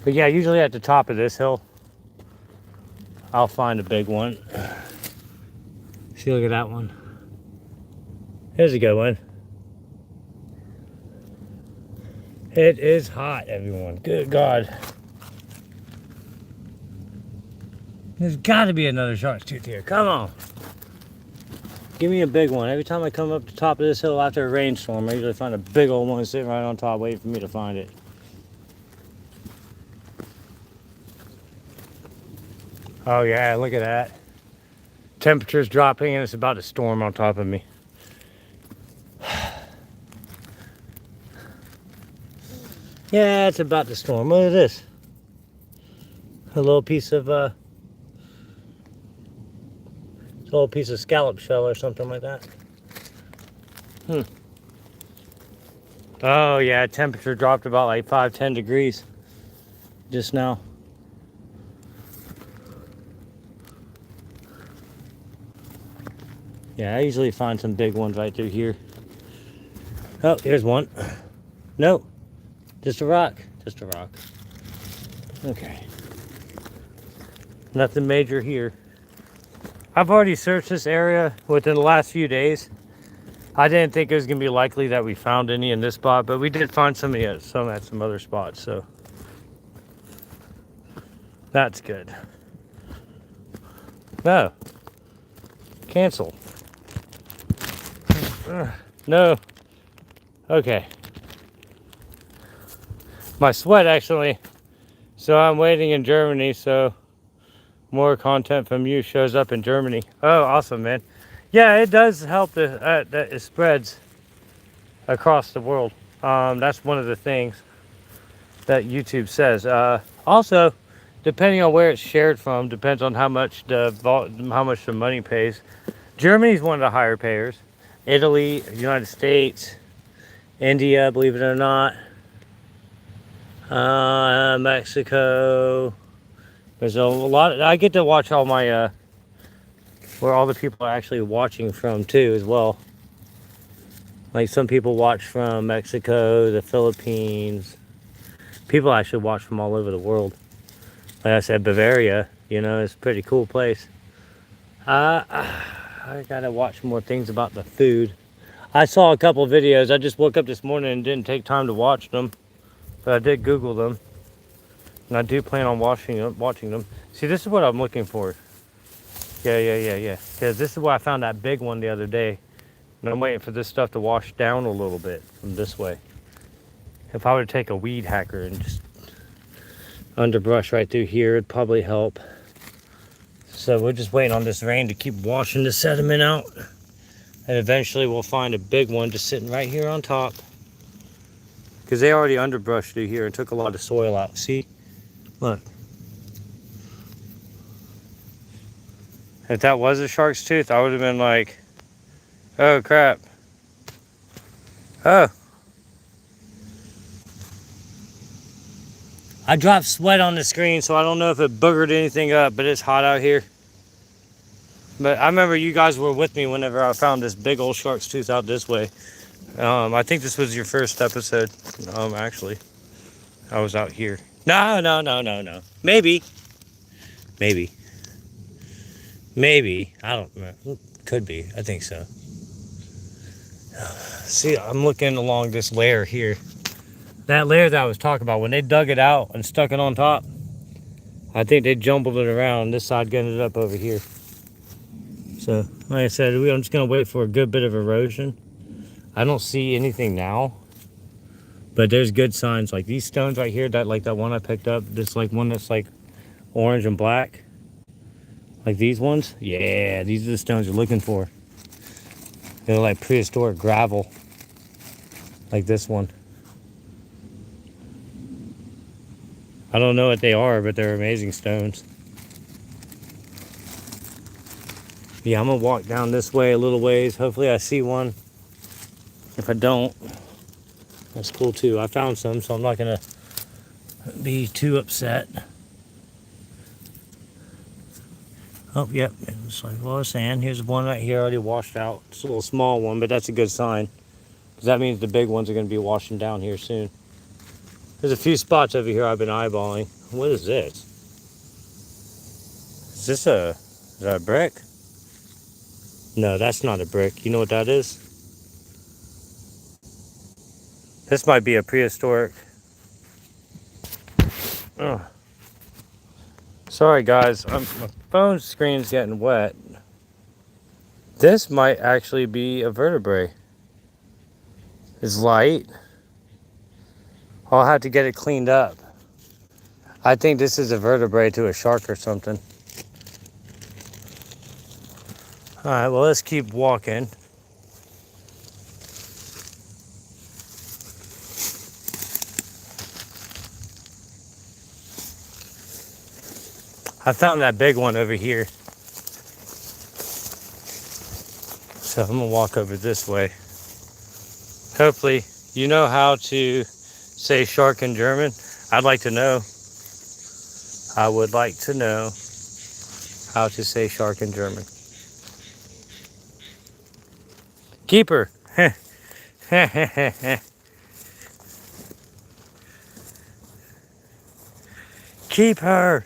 But yeah, usually at the top of this hill, I'll find a big one. See, look at that one. Here's a good one. It is hot, everyone. Good God. There's got to be another shark's tooth here. Come on. Give me a big one. Every time I come up the top of this hill after a rainstorm, I usually find a big old one sitting right on top waiting for me to find it. Oh yeah, look at that. Temperature's dropping and it's about to storm on top of me. Yeah, it's about to storm. Look at this. A little piece of scallop shell or something like that. Oh yeah, temperature dropped about like 5-10 degrees just now. Yeah, I usually find some big ones right through here. Oh, here's one. No, just a rock. Just a rock. Okay. Nothing major here. I've already searched this area within the last few days. I didn't think it was going to be likely that we found any in this spot, but we did find some at some other spots, so that's good. No. Cancel. No. Okay. My sweat actually. So I'm waiting in Germany, so more content from you shows up in Germany. Oh, awesome, man. Yeah, it does help that it spreads across the world. That's one of the things that YouTube says. Also, depending on where it's shared from, depends on how much the money pays. Germany's one of the higher payers. Italy, United States, India, believe it or not, Mexico. There's a lot. I get to watch all my where all the people are actually watching from too, as well. Like some people watch from Mexico, the Philippines. People actually watch from all over the world. Like I said, Bavaria, you know, it's a pretty cool place. I gotta watch more things about the food. I saw a couple videos. I just woke up this morning and didn't take time to watch them. but I did Google them, and I do plan on watching them. See, this is what I'm looking for. Yeah. Because this is where I found that big one the other day, and I'm waiting for this stuff to wash down a little bit from this way. If I were to take a weed hacker and just underbrush right through here, it'd probably help. So we're just waiting on this rain to keep washing the sediment out, and eventually we'll find a big one just sitting right here on top, because they already underbrushed through here and took a lot of soil out. See, look. If that was a shark's tooth, I would have been like, oh crap. Oh. I dropped sweat on the screen, so I don't know if it boogered anything up, but it's hot out here. But I remember you guys were with me whenever I found this big old shark's tooth out this way. I think this was your first episode. Actually, I was out here. No. Maybe. I don't know. Could be. I think so. See, I'm looking along this layer here. That layer that I was talking about, when they dug it out and stuck it on top, I think they jumbled it around. This side ended up over here. So, like I said, I'm just going to wait for a good bit of erosion. I don't see anything now, but there's good signs. Like these stones right here, that one I picked up, this like one that's like orange and black. Like these ones. Yeah, these are the stones you're looking for. They're like prehistoric gravel. Like this one. I don't know what they are, but they're amazing stones. Yeah, I'm gonna walk down this way a little ways. Hopefully I see one. If I don't, that's cool too. I found some, so I'm not gonna be too upset. Oh, yep, it's like what I was saying. Here's one right here already washed out. It's a little small one, but that's a good sign, because that means the big ones are gonna be washing down here soon. There's a few spots over here I've been eyeballing. What is this? Is that a brick? No, that's not a brick. You know what that is? This might be a prehistoric. Oh. Sorry guys, my phone screen's getting wet. This might actually be a vertebrae. It's light. I'll have to get it cleaned up. I think this is a vertebrae to a shark or something. Alright, well let's keep walking. I found that big one over here. So I'm gonna walk over this way. Hopefully, you know how to say shark in German? I'd like to know. I would like to know how to say shark in German. Keeper. Keep her.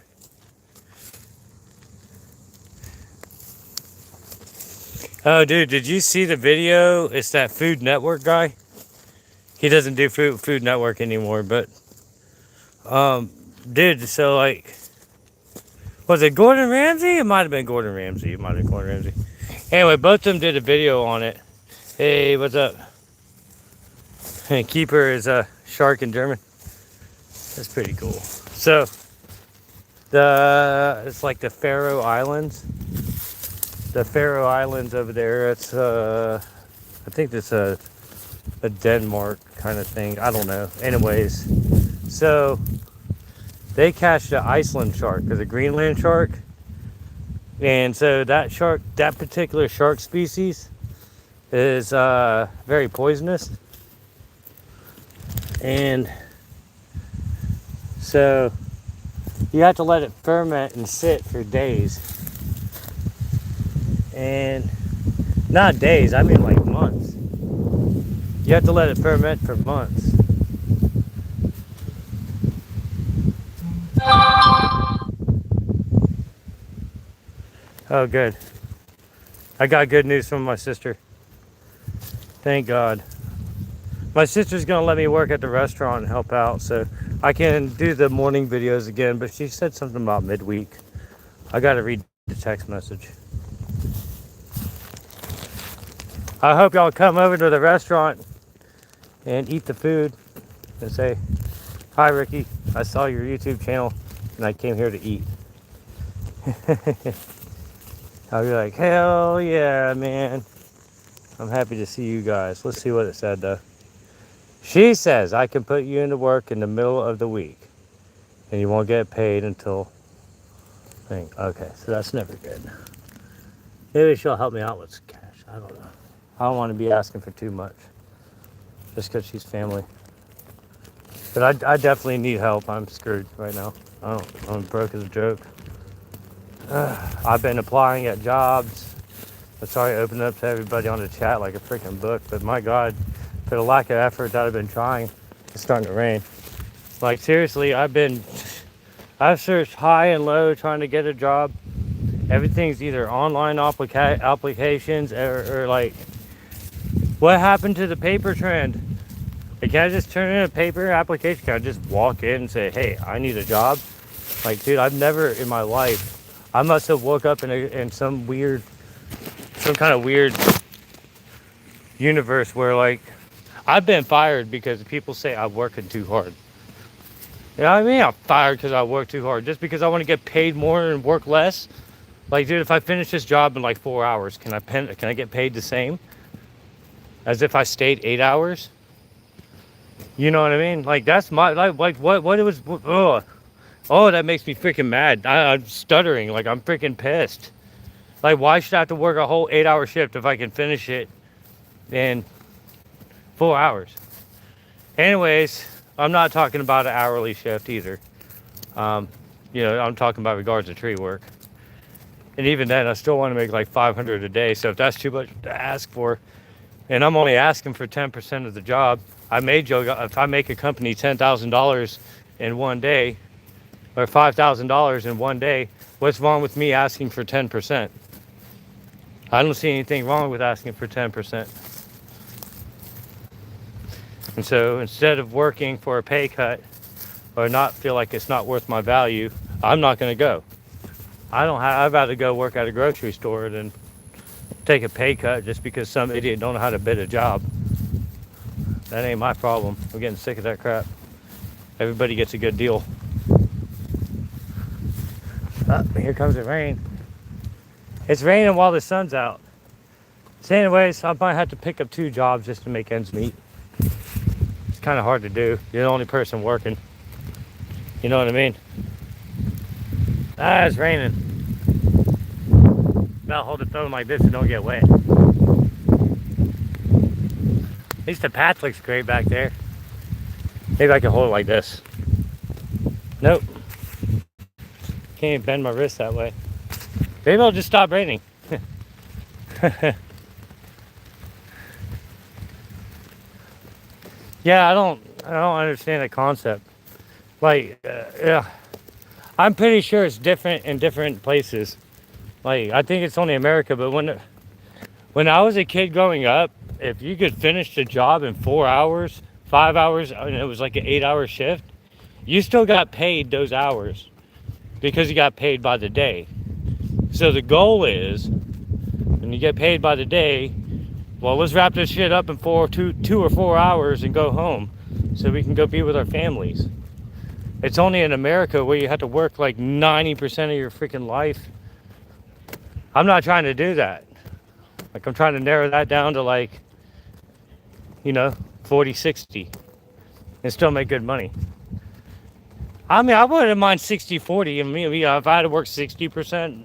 Oh, dude, did you see the video? It's that Food Network guy. He doesn't do Food Network anymore, but dude, so like, was it Gordon Ramsay? It might have been Gordon Ramsay. Anyway, both of them did a video on it. Hey, what's up? And Keeper is a shark in German. That's pretty cool. So it's like the Faroe Islands. The Faroe Islands over there. It's I think it's a Denmark kind of thing. I don't know. Anyways, so they catch the Iceland shark, or the Greenland shark, and so that particular shark species is very poisonous, and so you have to let it ferment and sit for days. And not days, I mean like months. You have to let it ferment for months. Oh, good. I got good news from my sister. Thank God. My sister's gonna let me work at the restaurant and help out, so I can do the morning videos again. But she said something about midweek. I gotta read the text message. I hope y'all come over to the restaurant and eat the food and say, "Hi, Ricky. I saw your YouTube channel and I came here to eat." I'll be like, "Hell yeah, man. I'm happy to see you guys." Let's see what it said though. She says I can put you into work in the middle of the week and you won't get paid until thing. Okay, so that's never good. Maybe she'll help me out with cash. I don't know. I don't want to be asking for too much just because she's family. But I definitely need help. I'm screwed right now. I'm broke as a joke. I've been applying at jobs. I'm sorry I opened up to everybody on the chat like a freaking book, but my God, for the lack of effort that I've been trying, it's starting to rain. Like seriously, I've searched high and low trying to get a job. Everything's either online applications or like, what happened to the paper trend? Like, can I just turn in a paper application? Can I just walk in and say, "Hey, I need a job"? Like, dude, I've never in my life. I must have woke up in some kind of weird universe where like I've been fired because people say I'm working too hard. You know what I mean? I'm fired because I work too hard. Just because I want to get paid more and work less. Like, dude, if I finish this job in like 4 hours, can I get paid the same as if I stayed 8 hours? You know what I mean? Like, that's my like what it was. Oh, that makes me freaking mad. I'm stuttering. Like, I'm freaking pissed. Like, why should I have to work a whole 8-hour shift if I can finish it in 4 hours? Anyways, I'm not talking about an hourly shift either. You know, I'm talking about regards to tree work. And even then, I still want to make like $500 a day. So if that's too much to ask for, and I'm only asking for 10% of the job, if I make a company $10,000 in one day, or $5,000 in one day, what's wrong with me asking for 10%? I don't see anything wrong with asking for 10%. And so instead of working for a pay cut or not feel like it's not worth my value, I'm not going to go. I'd rather go work at a grocery store than take a pay cut just because some idiot don't know how to bid a job. That ain't my problem. I'm getting sick of that crap. Everybody gets a good deal. Here comes the rain. It's raining while the sun's out. So anyways, I might have to pick up 2 jobs just to make ends meet. It's kind of hard to do. You're the only person working. You know what I mean? It's raining. Gotta hold the phone like this so don't get wet. At least the path looks great back there. Maybe I can hold it like this. Nope. Can't even bend my wrist that way. Maybe I'll just stop raining. Yeah, I don't understand the concept. Like, yeah, I'm pretty sure it's different in different places. Like, I think it's only America, but when I was a kid growing up, if you could finish the job in 4 hours, 5 hours, and it was like an 8-hour shift, you still got paid those hours because you got paid by the day. So the goal is, when you get paid by the day, well, let's wrap this shit up in 2 or 4 hours and go home so we can go be with our families. It's only in America where you have to work like 90% of your freaking life. I'm not trying to do that. Like, I'm trying to narrow that down to like, 40, 60 and still make good money. I mean, I wouldn't mind 60, 40. I mean, if I had to work 60%,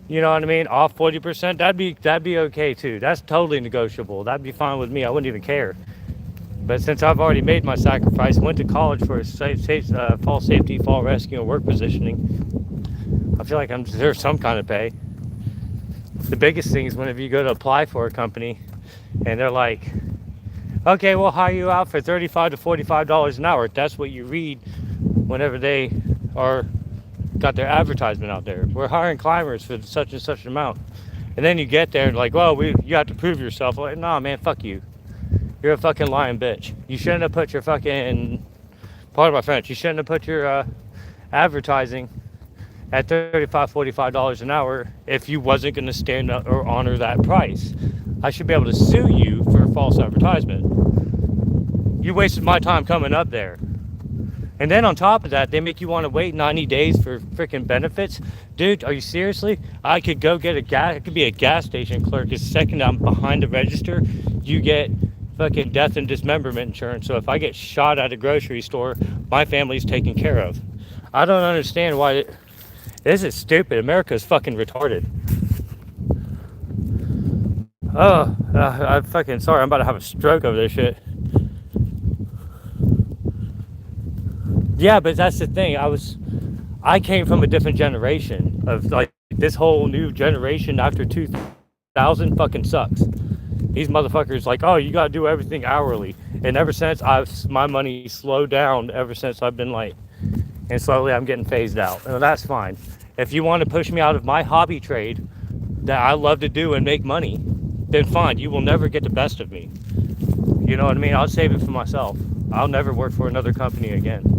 you know what I mean, off 40%, that'd be okay too. That's totally negotiable. That'd be fine with me. I wouldn't even care. But since I've already made my sacrifice, went to college for fall safety, fall rescue, and work positioning, I feel like I deserve some kind of pay. The biggest thing is whenever you go to apply for a company and they're like, okay, we'll hire you out for $35 to $45 an hour. That's what you read whenever they got their advertisement out there. We're hiring climbers for such and such an amount. And then you get there and like, well, you have to prove yourself. Like, nah, man, fuck you. You're a fucking lying bitch. You shouldn't have put your fucking, pardon my French, you shouldn't have put your advertising at $35, $45 an hour if you wasn't going to stand up or honor that price. I should be able to sue you for false advertisement. You wasted my time coming up there. And then on top of that, they make you want to wait 90 days for freaking benefits. Dude, are you seriously? I could go get a gas, I could be a gas station clerk. The second I'm behind the register, you get fucking death and dismemberment insurance. So if I get shot at a grocery store, my family's taken care of. I don't understand why this is stupid. America's fucking retarded. Oh, I'm fucking sorry. I'm about to have a stroke over this shit. Yeah, but that's the thing. I came from a different generation of like this whole new generation after 2000 fucking sucks. These motherfuckers like, oh, you gotta do everything hourly. And ever since my money slowed down ever since I've been like, and slowly I'm getting phased out. Well, that's fine. If you want to push me out of my hobby trade that I love to do and make money, then fine. You will never get the best of me. You know what I mean? I'll save it for myself. I'll never work for another company again.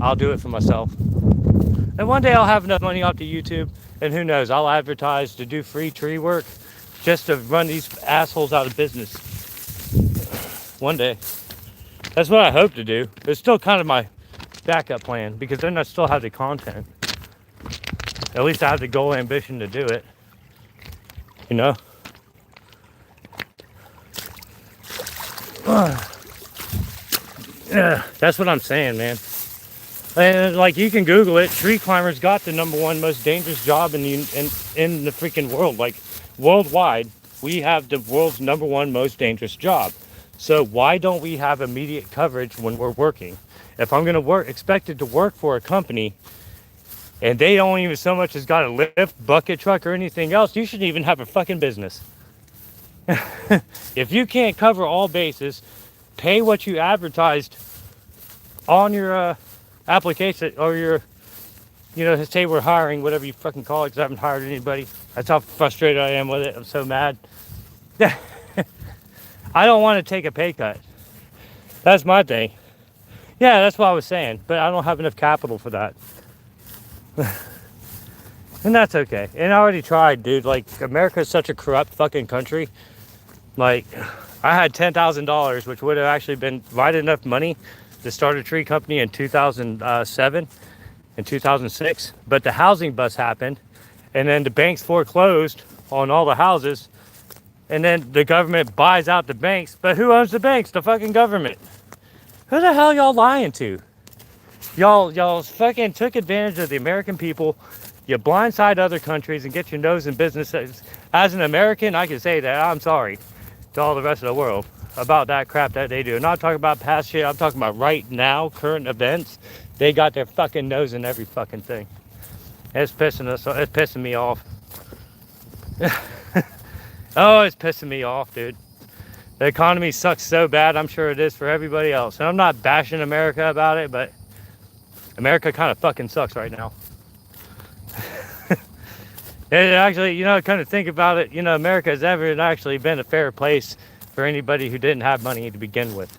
I'll do it for myself. And one day I'll have enough money off to YouTube, and who knows, I'll advertise to do free tree work just to run these assholes out of business. One day. That's what I hope to do. It's still kind of my backup plan, because then I still have the content. At least I have the goal ambition to do it. You know? Yeah, that's what I'm saying, man. And like you can Google it, tree climbers got the #1 most dangerous job in the freaking world. Like worldwide, we have the world's #1 most dangerous job. So why don't we have immediate coverage when we're working? If I'm gonna expected to work for a company, and they don't even so much as got a lift, bucket truck, or anything else, you shouldn't even have a fucking business. If you can't cover all bases, pay what you advertised on your application or your, say we're hiring, whatever you fucking call it, because I haven't hired anybody. That's how frustrated I am with it. I'm so mad. I don't want to take a pay cut. That's my thing. Yeah, that's what I was saying, but I don't have enough capital for that. And that's okay. And I already tried, dude. Like, America is such a corrupt fucking country. Like, I had $10,000, which would have actually been right enough money to start a tree company in 2007 and 2006. But the housing bust happened, and then the banks foreclosed on all the houses, and then the government buys out the banks. But who owns the banks? The fucking government. Who the hell y'all lying to? Y'all fucking took advantage of the American people. You blindside other countries and get your nose in business. As an American, I can say that I'm sorry to all the rest of the world about that crap that they do. I'm not talking about past shit. I'm talking about right now, current events. They got their fucking nose in every fucking thing. It's pissing me off. Oh, it's pissing me off, dude. The economy sucks so bad. I'm sure it is for everybody else. And I'm not bashing America about it, but America kind of fucking sucks right now. It actually, kind of think about it, America has never actually been a fair place for anybody who didn't have money to begin with.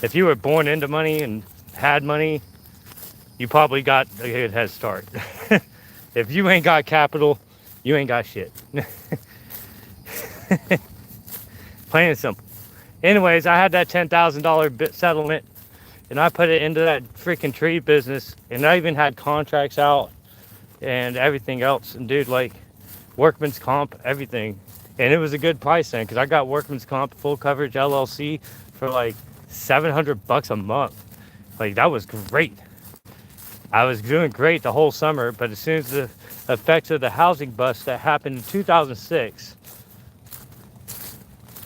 If you were born into money and had money, you probably got a good head start. If you ain't got capital, you ain't got shit. Plain and simple. Anyways, I had that $10,000 settlement, and I put it into that freaking tree business, and I even had contracts out and everything else. And dude, like workman's comp, everything. And it was a good price then, because I got workman's comp full coverage LLC for like $700 a month. Like, that was great. I was doing great the whole summer, but as soon as the effects of the housing bust that happened in 2006,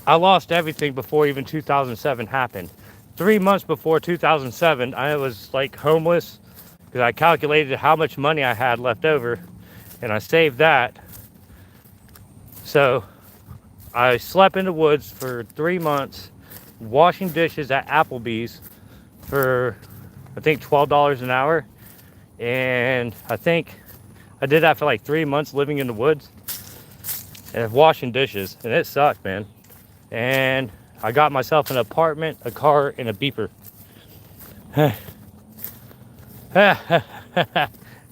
I lost everything before even 2007 happened. 3 months before 2007, I was like homeless, because I calculated how much money I had left over, and I saved that. So I slept in the woods for 3 months, washing dishes at Applebee's for, I think, $12 an hour. And I think I did that for like 3 months, living in the woods and washing dishes. And it sucked, man. And I got myself an apartment, a car, and a beeper.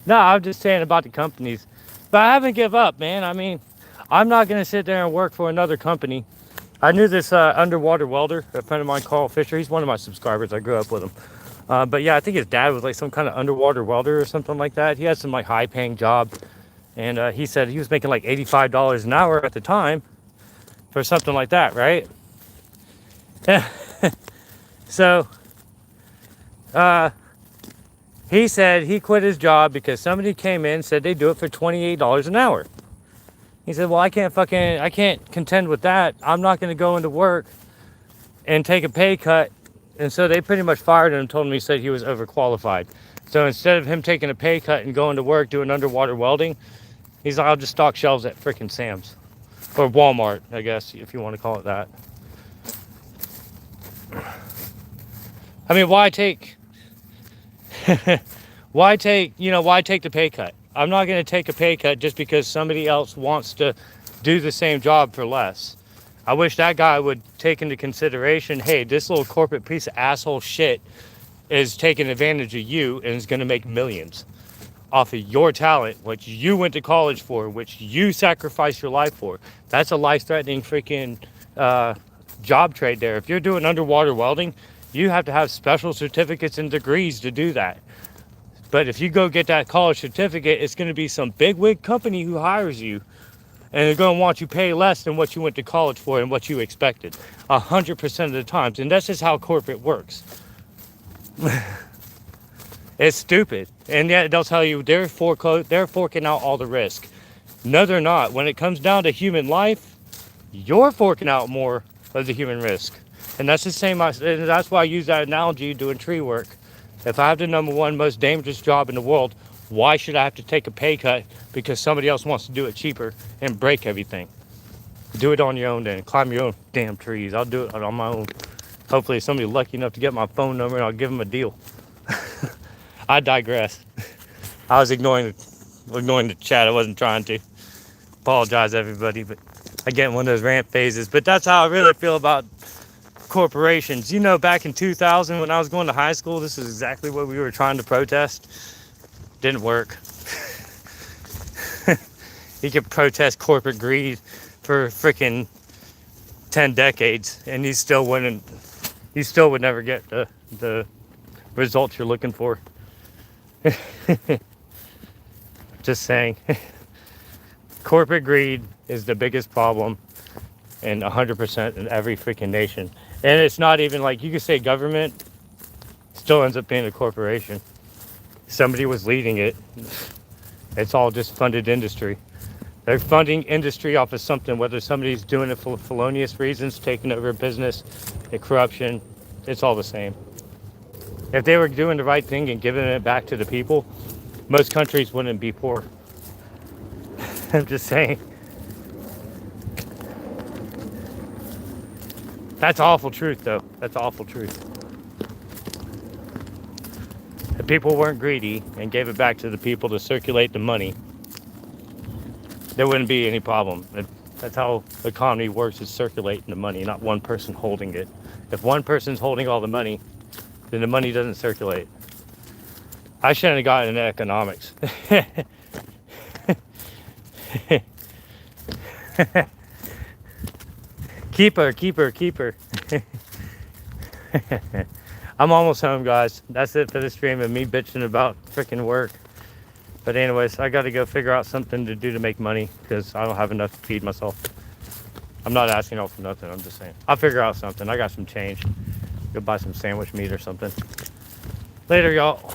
No, I'm just saying about the companies. But I haven't give up, man. I mean, I'm not going to sit there and work for another company. I knew this underwater welder, a friend of mine, Carl Fisher. He's one of my subscribers. I grew up with him. But yeah, I think his dad was like some kind of underwater welder or something like that. He had some like high paying job. And he said he was making like $85 an hour at the time for something like that, right? So he said he quit his job because somebody came in and said they do it for $28 an hour. He said, well, I can't contend with that. I'm not going to go into work and take a pay cut. And so they pretty much fired him and told him he said he was overqualified. So instead of him taking a pay cut and going to work doing underwater welding, he's like, I'll just stock shelves at freaking Sam's. Or Walmart, I guess, if you want to call it that. I mean, why take the pay cut? I'm not going to take a pay cut just because somebody else wants to do the same job for less. I wish that guy would take into consideration, hey, this little corporate piece of asshole shit is taking advantage of you and is going to make millions off of your talent, which you went to college for, which you sacrificed your life for. That's a life-threatening freaking job trade there. If you're doing underwater welding, you have to have special certificates and degrees to do that. But if you go get that college certificate, it's going to be some bigwig company who hires you, and they're going to want you pay less than what you went to college for and what you expected 100% of the times. And that's just how corporate works. It's stupid. And yet they'll tell you they're forking out all the risk. No, they're not. When it comes down to human life, you're forking out more of the human risk. And that's the same. And that's why I use that analogy doing tree work. If I have the #1 most dangerous job in the world, why should I have to take a pay cut because somebody else wants to do it cheaper and break everything? Do it on your own then. Climb your own damn trees. I'll do it on my own. Hopefully somebody's lucky enough to get my phone number and I'll give them a deal. I digress. I was ignoring the chat. I wasn't trying to. Apologize, everybody, but I get in one of those rant phases. But that's how I really feel about corporations. You know, back in 2000 when I was going to high school, this is exactly what we were trying to protest. Didn't work. You could protest corporate greed for freaking 10 decades and you still would never get the results you're looking for. Just saying. Corporate greed is the biggest problem in 100% in every freaking nation. And it's not even like, you could say government still ends up being a corporation. Somebody was leading it. It's all just funded industry. They're funding industry off of something, whether somebody's doing it for felonious reasons, taking over business, and corruption, it's all the same. If they were doing the right thing and giving it back to the people, most countries wouldn't be poor. I'm just saying. That's awful truth, though. That's awful truth. If people weren't greedy and gave it back to the people to circulate the money, there wouldn't be any problem. That's how the economy works, is circulating the money, not one person holding it. If one person's holding all the money, then the money doesn't circulate. I shouldn't have gotten into economics. Keeper. I'm almost home, guys. That's it for the stream of me bitching about freaking work. But anyways, I got to go figure out something to do to make money because I don't have enough to feed myself. I'm not asking out for nothing. I'm just saying. I'll figure out something. I got some change. Go buy some sandwich meat or something. Later, y'all.